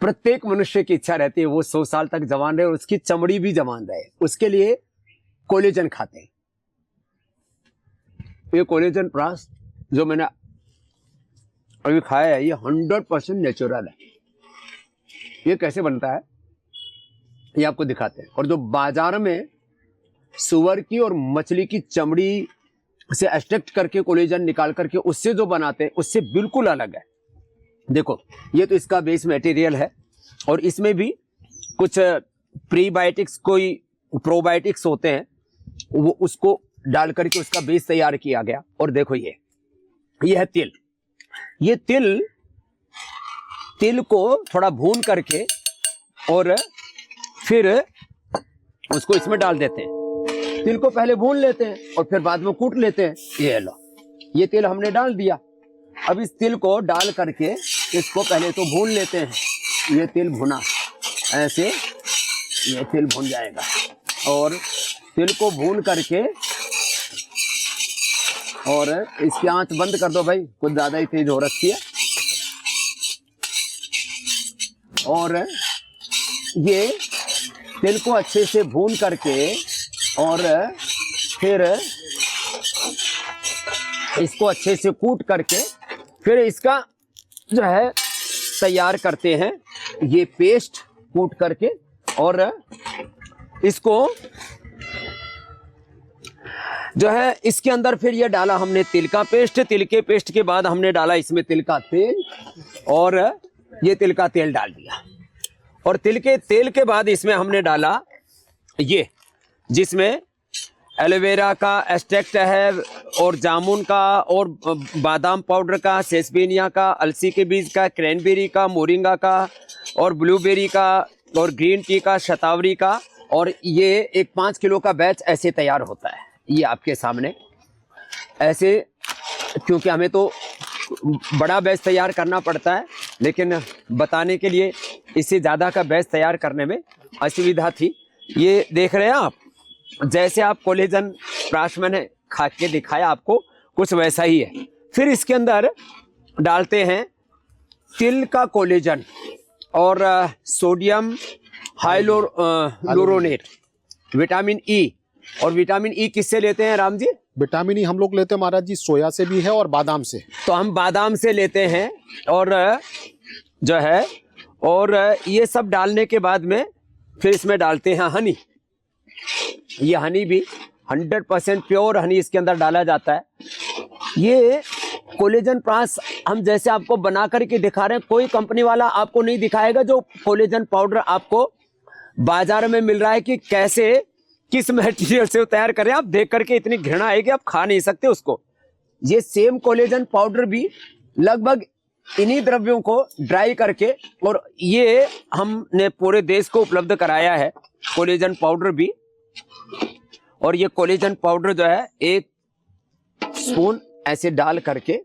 प्रत्येक मनुष्य की इच्छा रहती है वो 100 साल तक जवान रहे और उसकी चमड़ी भी जवान रहे, उसके लिए कोलेजन खाते हैं। ये कोलेजन प्रास जो मैंने अभी खाया है ये 100% नेचुरल है। ये कैसे बनता है ये आपको दिखाते हैं। और जो बाजार में सुअर की और मछली की चमड़ी से एक्सट्रैक्ट करके कोलेजन निकाल करके उससे जो बनाते हैं उससे बिल्कुल अलग है। देखो ये तो इसका बेस मटेरियल है और इसमें भी कुछ प्रीबायोटिक्स कोई प्रोबायोटिक्स होते हैं वो उसको डाल करके उसका बेस तैयार किया गया। और देखो ये है तिल। ये तिल को थोड़ा भून करके और फिर उसको इसमें डाल देते हैं। तिल को पहले भून लेते हैं और फिर बाद में कूट लेते हैं। ये लो ये तिल हमने डाल दिया। अब इस तिल को डाल करके इसको पहले तो भून लेते हैं। ये तिल भुना ऐसे ये तिल भुन जाएगा और तिल को भून करके और इसकी आंच बंद कर दो भाई, कुछ ज्यादा ही तेज हो रखी है। और ये तिल को अच्छे से भून करके और फिर इसको अच्छे से कूट करके फिर इसका जो है तैयार करते हैं ये पेस्ट कूट करके। और इसको जो है इसके अंदर फिर ये डाला हमने तिल का पेस्ट। तिल के पेस्ट के बाद हमने डाला इसमें तिल का तेल और ये तिल का तेल डाल दिया। और तिल के तेल के बाद इसमें हमने डाला ये जिसमें एलोवेरा का एक्सट्रैक्ट है और जामुन का और बादाम पाउडर का, सेसपेनिया का, अलसी के बीज का, क्रैनबेरी का, मोरिंगा का और ब्लूबेरी का और ग्रीन टी का, शतावरी का। और ये एक 5 किलो का बैच ऐसे तैयार होता है। ये आपके सामने ऐसे, क्योंकि हमें तो बड़ा बैच तैयार करना पड़ता है लेकिन बताने के लिए इससे ज़्यादा का बैच तैयार करने में असुविधा थी। ये देख रहे हैं आप, जैसे आप कोलेजन प्राश मैंने खा के दिखाया आपको कुछ वैसा ही है। फिर इसके अंदर डालते हैं तिल का कोलेजन और सोडियम हाइलोरोनेट, विटामिन ई। और विटामिन ई किससे लेते हैं राम जी? विटामिन ई हम लोग लेते हैं महाराज जी सोया से भी है और बादाम से। तो हम बादाम से लेते हैं और जो है और ये सब डालने के बाद में फिर इसमें डालते हैं हनी। ये हनी भी 100% प्योर हनी इसके अंदर डाला जाता है। ये कोलेजन प्राश हम जैसे आपको बना करके दिखा रहे हैं, कोई कंपनी वाला आपको नहीं दिखाएगा जो कोलेजन पाउडर आपको बाजार में मिल रहा है कि कैसे किस मटेरियल से तैयार करें। आप देख करके इतनी घृणा आएगी आप खा नहीं सकते उसको। ये सेम कोलेजन पाउडर भी लगभग इन्हीं द्रव्यों को ड्राई करके और ये हमने पूरे देश को उपलब्ध कराया है कोलेजन पाउडर भी। और ये कोलेजन पाउडर जो है 1 स्पून ऐसे डाल करके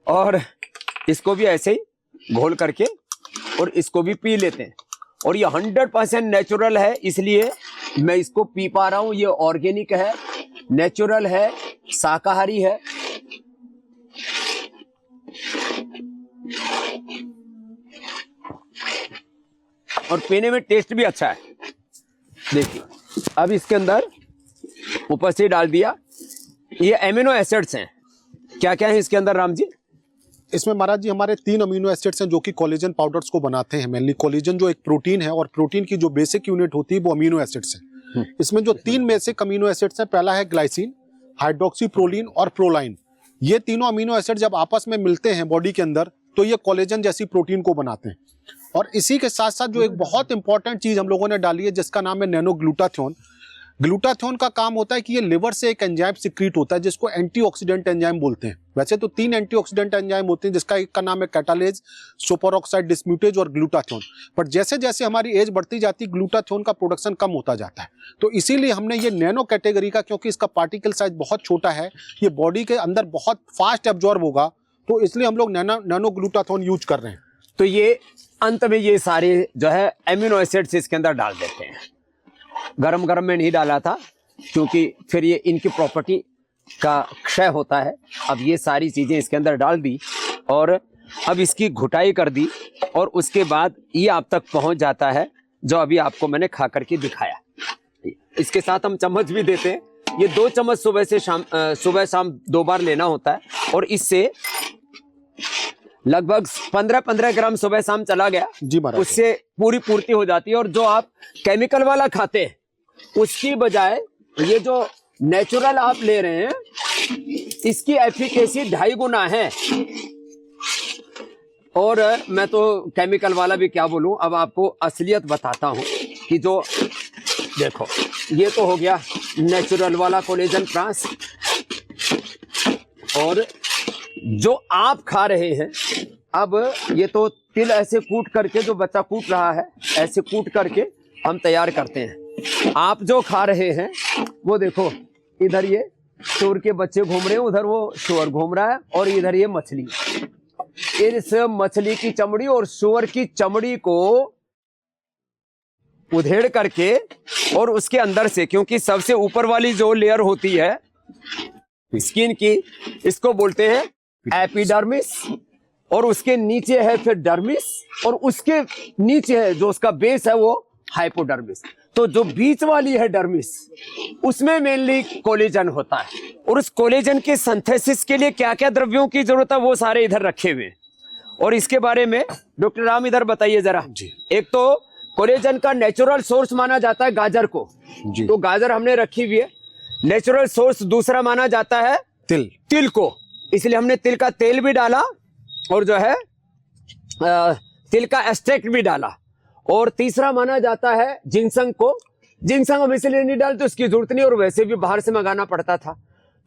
और इसको भी ऐसे ही घोल करके और इसको भी पी लेते हैं। और ये 100% नेचुरल है इसलिए मैं इसको पी पा रहा हूं। ये ऑर्गेनिक है, नेचुरल है, शाकाहारी है। और पीने में टेस्ट भी अच्छा है। देखिए अब इसके अंदर ऊपर से डाल दिया। ये एमिनो एसिड्स हैं। क्या क्या है इसके अंदर राम जी? इसमें महाराज जी हमारे 3 अमीनो एसिड्स हैं जो कि कोलेजन पाउडर्स को बनाते हैं। मेनली कोलेजन जो एक प्रोटीन है और प्रोटीन की जो बेसिक यूनिट होती है वो अमीनो एसिड्स है। इसमें जो 3 बेसिक अमीनो एसिड्स हैं, पहला है ग्लाइसिन, हाइड्रोक्सीप्रोलीन और प्रोलाइन। ये तीनों अमीनो एसिड जब आपस में मिलते हैं बॉडी के अंदर तो ये कोलेजन जैसी प्रोटीन को बनाते हैं। और इसी के साथ साथ जो एक बहुत इंपॉर्टेंट चीज हम लोगों ने डाली है जिसका नाम है नैनो ग्लूटाथियोन। ग्लूटाथियोन का काम होता है कि ये लिवर से एक एंजाइम सिक्रीट होता है जिसको एंटीऑक्सीडेंट एंजाइम बोलते हैं। वैसे तो 3 एंटीऑक्सीडेंट एंजाइम होते हैं जिसका एक का नाम है कैटालेज, सुपरऑक्साइड डिस्म्यूटेज और ग्लूटाथियोन। पर जैसे जैसे हमारी एज बढ़ती जाती है ग्लूटाथियोन का प्रोडक्शन कम होता जाता है। तो इसीलिए हमने ये नैनो कैटेगरी का, क्योंकि इसका पार्टिकल साइज बहुत छोटा है, ये बॉडी के अंदर बहुत फास्ट एब्जॉर्ब होगा, तो इसलिए हम लोग नैनो ग्लूटाथियोन यूज कर रहे हैं। तो ये अंत में ये सारे जो है एमिनो एसिड्स इसके अंदर डाल देते हैं। गरम गरम में नहीं डाला था क्योंकि फिर ये इनकी प्रॉपर्टी का क्षय होता है। अब ये सारी चीजें इसके अंदर डाल दी और अब इसकी घुटाई कर दी और उसके बाद ये आप तक पहुंच जाता है जो अभी आपको मैंने खा करके दिखाया। इसके साथ हम चम्मच भी देते हैं। ये 2 चम्मच सुबह शाम 2 बार लेना होता है और इससे लगभग 15-15 ग्राम सुबह शाम चला गया जी महाराज, उससे पूरी पूर्ति हो जाती है। और जो आप केमिकल वाला खाते हैं उसकी बजाय ये जो नेचुरल आप ले रहे हैं इसकी एफिकेसी 2.5 गुना है। और मैं तो केमिकल वाला भी क्या बोलूं, अब आपको असलियत बताता हूं कि जो देखो ये तो हो गया नेचुरल वाला कोलेजन प्रास, और जो आप खा रहे हैं अब ये तो तिल ऐसे कूट करके, जो बच्चा कूट रहा है ऐसे कूट करके हम तैयार करते हैं। आप जो खा रहे हैं वो देखो, इधर ये सुअर के बच्चे घूम रहे हैं, उधर वो सुअर घूम रहा है, और इधर ये मछली। इस मछली की चमड़ी और सुअर की चमड़ी को उधेड़ करके और उसके अंदर से, क्योंकि सबसे ऊपर वाली जो लेयर होती है स्किन की, इसको बोलते हैं एपिडर्मिस, और उसके नीचे है फिर डर्मिस, और उसके नीचे है जो उसका बेस है वो हाइपोडर्मिस। तो जो बीच वाली है डर्मिस, उसमें मेनली कोलेजन होता है। और उस कोलेजन के सिंथेसिस के लिए क्या क्या द्रव्यों की जरूरत है वो सारे इधर रखे हुए हैं। और इसके बारे में डॉक्टर राम इधर बताइए जरा जी। एक तो कोलेजन का नेचुरल सोर्स माना जाता है गाजर को जी। तो गाजर हमने रखी हुई है। नेचुरल सोर्स दूसरा माना जाता है तिल को, इसलिए हमने तिल का तेल भी डाला और जो है तिल का एक्सट्रैक्ट भी डाला। और तीसरा माना जाता है जिनसंग को। जिनसंग हम इसलिए नहीं डालते, उसकी जरूरत नहीं, और वैसे भी बाहर से मंगाना पड़ता था।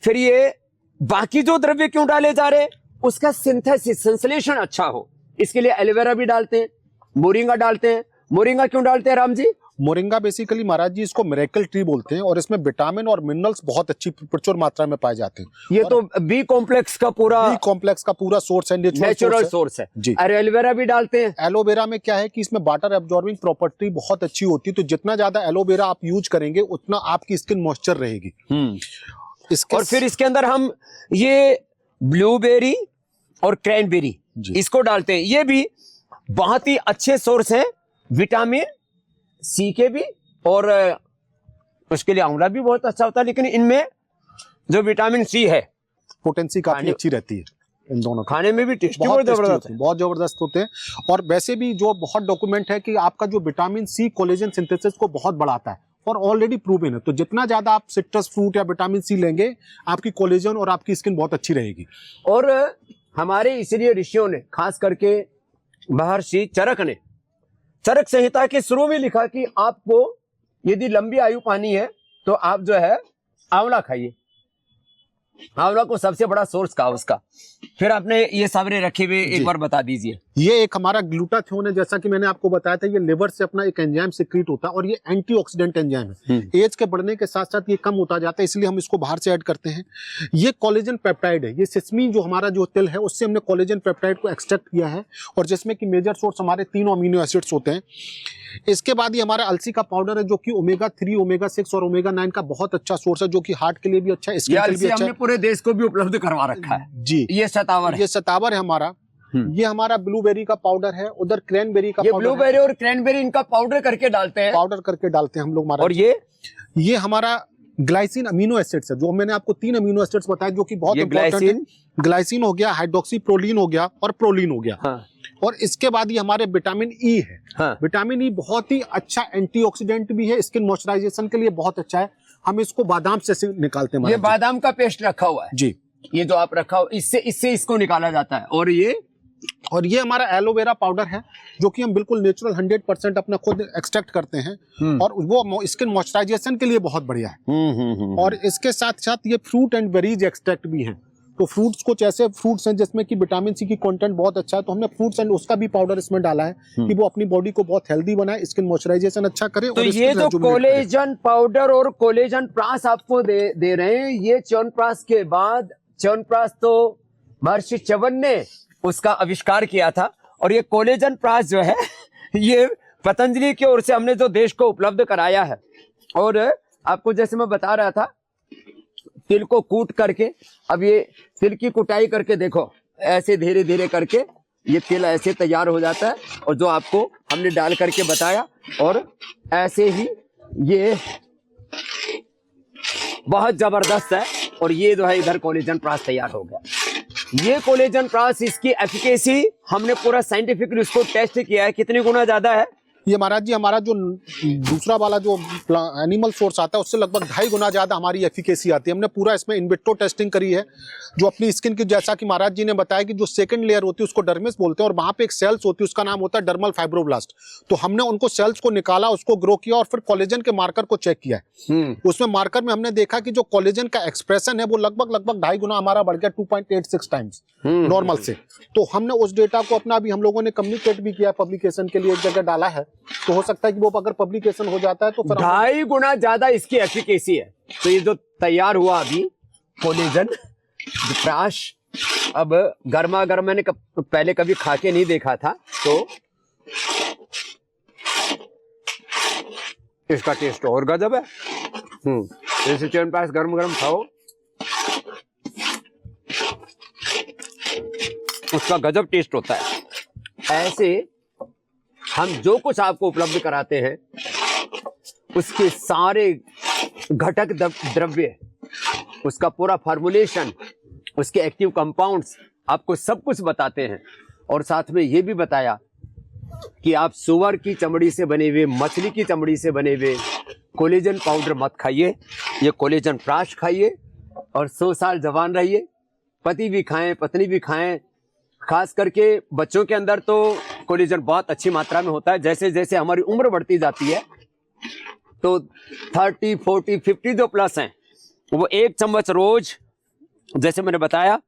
फिर ये बाकी जो द्रव्य क्यों डाले जा रहे, उसका सिंथेसिस संश्लेषण अच्छा हो, इसके लिए एलोवेरा भी डालते हैं, मोरिंगा डालते हैं। मोरिंगा क्यों डालते हैं राम जी? मोरिंगा बेसिकली महाराज जी इसको मिरेकल ट्री बोलते हैं, और इसमें विटामिन और मिनरल्स बहुत अच्छी प्रचुर मात्रा में पाए जाते हैं। ये तो बी कॉम्प्लेक्स का पूरा सोर्स है, नेचुरल सोर्स है जी। और एलोवेरा भी डालते हैं। एलोवेरा में क्या है कि इसमें वाटर एब्जॉर्बिंग प्रॉपर्टी बहुत अच्छी होती है, तो जितना ज्यादा एलोवेरा आप यूज करेंगे उतना आपकी स्किन मॉइस्चर रहेगी। और फिर इसके अंदर हम ये ब्लूबेरी और क्रैनबेरी इसको डालते हैं। ये भी बहुत ही अच्छे सोर्स हैं विटामिन सी के भी, और उसके लिए आंवला भी बहुत अच्छा होता है। लेकिन इनमें जो विटामिन सी है पोटेंसी काफी अच्छी रहती है। इन दोनों खाने में भी टेस्टी बहुत जबरदस्त होते हैं। और वैसे भी जो बहुत डॉक्यूमेंट है कि आपका जो विटामिन सी कोलेजन सिंथेसिस को बहुत बढ़ाता है, और ऑलरेडी प्रूवन है। तो जितना ज्यादा आप सिट्रस फ्रूट या विटामिन सी लेंगे, आपकी कोलेजन और आपकी स्किन बहुत अच्छी रहेगी। और हमारे इसलिए ऋषियों ने, खास करके महर्षि चरक ने चरक संहिता के शुरू में लिखा कि आपको यदि लंबी आयु पानी है तो आप जो है आंवला खाइए। आंवला को सबसे बड़ा सोर्स कहा उसका। फिर आपने ये सारे रखे हुए एक बार बता दीजिए। ये एक हमारा ग्लूटाथियोन है, जैसा कि मैंने आपको बताया था, ये लिवर से अपना एक एंजाइम सिक्रीट होता है, और ये एंटीऑक्सीडेंट एंजाइम है। एज के बढ़ने के साथ साथ ये कम होता जाता है, इसलिए हम इसको बाहर से ऐड करते हैं। ये कोलेजन पेप्टाइड है। ये सिसमी जो हमारा जो तिल है उससे हमने कोलेजन पेप्टाइड को एक्सट्रैक्ट किया है, और जिसमें कि मेजर सोर्स हमारे 3 अमीनो एसिड्स होते हैं। इसके बाद ये हमारा अलसी का पाउडर है, जो कि ओमेगा 3, ओमेगा 6 और ओमेगा 9 का बहुत अच्छा सोर्स है, जो कि हार्ट के लिए भी अच्छा है, स्किन के लिए भी अच्छा है। पूरे देश को भी उपलब्ध करवा रखा है जी। ये सतावर है हमारा। ये हमारा ब्लूबेरी का पाउडर है, उधर क्रैनबेरी का पाउडर। ब्लूबेरी और क्रैनबेरी इनका पाउडर करके डालते हैं हम लोग। और ये हमारा ग्लाइसिन अमीनो एसिड्स है, जो मैंने आपको 3 अमीनो एसिड्स बताए, जो कि बहुत इंपॉर्टेंट है। ग्लाइसिन हो गया, हाइड्रोक्सी प्रोलीन हो गया, और प्रोलीन हो गया। हाँ। और इसके बाद ये हमारे विटामिन ई है। हाँ। विटामिन ई बहुत ही अच्छा एंटीऑक्सीडेंट भी है, स्किन मॉइस्चराइजेशन के लिए बहुत अच्छा है। हम इसको बादाम से निकालते हैं। ये बादाम का पेस्ट रखा हुआ है जी, ये जो आप रखा हो, इससे इसको निकाला जाता है। और ये हमारा एलोवेरा पाउडर है, जो कि हम बिल्कुल नेचुरल 100% अपना खुद एक्सट्रैक्ट करते हैं, और वो स्किन मॉइस्चराइजेशन के लिए बहुत बढ़िया है। और इसके साथ साथ ये फ्रूट एंड बेरीज एक्सट्रैक्ट भी है। तो फ्रूट्स कुछ ऐसे फ्रूट्स हैं जिसमें कि विटामिन सी की कंटेंट बहुत अच्छा है, तो हमने फ्रूट्स एंड उसका भी पाउडर इसमें डाला है कि वो अपनी बॉडी को बहुत हेल्दी बनाए, स्किन मॉइस्चराइजेशन अच्छा करे। तो ये जो कोलेजन पाउडर और कोलेजन प्रास आपको दे रहे हैं, ये च्यवनप्राश के बाद, च्यवनप्राश तो महर्षि च्यवन ने उसका आविष्कार किया था, और ये कोलेजन प्राश जो है ये पतंजलि की ओर से हमने जो देश को उपलब्ध कराया है। और आपको जैसे मैं बता रहा था, तिल को कूट करके, अब ये तिल की कुटाई करके देखो, ऐसे धीरे धीरे करके ये तेल ऐसे तैयार हो जाता है, और जो आपको हमने डाल करके बताया, और ऐसे ही ये बहुत जबरदस्त है। और ये जो है इधर कोलेजन प्राश तैयार हो गया। ये कोलेजन प्राश, इसकी एफिकेसी हमने पूरा साइंटिफिकली उसको टेस्ट किया है, कितनी गुना ज्यादा है। ये महाराज जी हमारा जो दूसरा वाला जो एनिमल सोर्स आता है उससे लगभग 2.5 गुना ज्यादा हमारी एफिकेसी आती है। हमने पूरा इसमें इन विट्रो टेस्टिंग करी है, जो अपनी स्किन की, जैसा कि महाराज जी ने बताया कि जो सेकंड लेयर होती है उसको डर्मिस बोलते हैं, और वहां पे एक सेल्स होती है उसका नाम होता है डर्मल फाइब्रोब्लास्ट। तो हमने उनको सेल्स को निकाला, उसको ग्रो किया और फिर कोलेजन के मार्कर को चेक किया है। उसमें मार्कर में हमने देखा कि जो कोलेजन का एक्सप्रेशन है वो लगभग 2.5 गुना हमारा बढ़ गया, 2.86 टाइम्स नॉर्मल से। तो हमने उस डेटा को अपना अभी हम लोगों ने कम्युनिकेट भी किया, पब्लिकेशन के लिए एक जगह डाला है, तो हो सकता है कि वो अगर पब्लिकेशन हो जाता है तो फिर 2.5 गुना ज्यादा इसकी एफिकेसी है। तो ये जो तैयार हुआ अभी कोलेजन प्राश, अब गर्मा गर्म, मैंने पहले कभी खा के नहीं देखा था, तो इसका टेस्ट और गजब है। जैसे च्यवनप्राश गर्म गर्म खाओ, उसका गजब टेस्ट होता है। ऐसे हम जो कुछ आपको उपलब्ध कराते हैं उसके सारे घटक द्रव्य, उसका पूरा फार्मूलेशन, उसके एक्टिव कंपाउंड्स, आपको सब कुछ बताते हैं। और साथ में ये भी बताया कि आप सुअर की चमड़ी से बने हुए, मछली की चमड़ी से बने हुए कोलेजन पाउडर मत खाइए, ये कोलेजन प्राश खाइए और 100 साल जवान रहिए। पति भी खाएं, पत्नी भी खाएं। खास करके बच्चों के अंदर तो कोलेजन बहुत अच्छी मात्रा में होता है। जैसे जैसे हमारी उम्र बढ़ती जाती है तो 30, 40, 50 जो प्लस हैं वो 1 चम्मच रोज, जैसे मैंने बताया,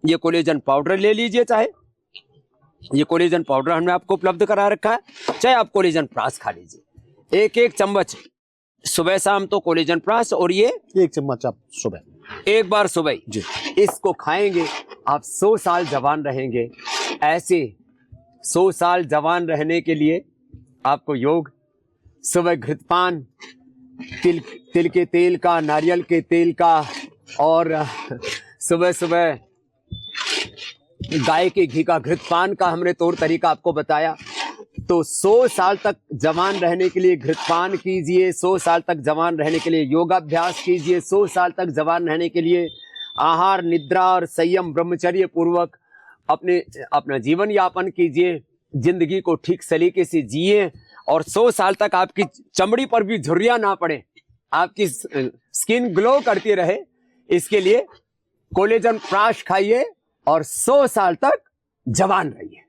ये कोलेजन पाउडर ले लीजिए। चाहे ये कोलेजन पाउडर हमने आपको उपलब्ध करा रखा है, चाहे आप कोलेजन प्राश खा लीजिए। 1-1 चम्मच सुबह शाम तो कोलेजन प्राश, और ये 1 चम्मच आप सुबह, एक बार सुबह जी इसको खाएंगे, आप 100 साल जवान रहेंगे। ऐसे 100 साल जवान रहने के लिए आपको योग, सुबह घृतपान, तिल के तेल का, नारियल के तेल का, और सुबह सुबह गाय के घी का घृतपान का हमने तौर तरीका आपको बताया। तो 100 साल तक जवान रहने के लिए घृतपान कीजिए, 100 साल तक जवान रहने के लिए योगाभ्यास कीजिए, 100 साल तक जवान रहने के लिए आहार, निद्रा और संयम ब्रह्मचर्य पूर्वक अपना जीवन यापन कीजिए, जिंदगी को ठीक सलीके से जिए, और 100 साल तक आपकी चमड़ी पर भी झुर्रियां ना पड़े, आपकी स्किन ग्लो करती रहे। इसके लिए कोलेजन प्राश खाइए और 100 साल तक जवान रहिए।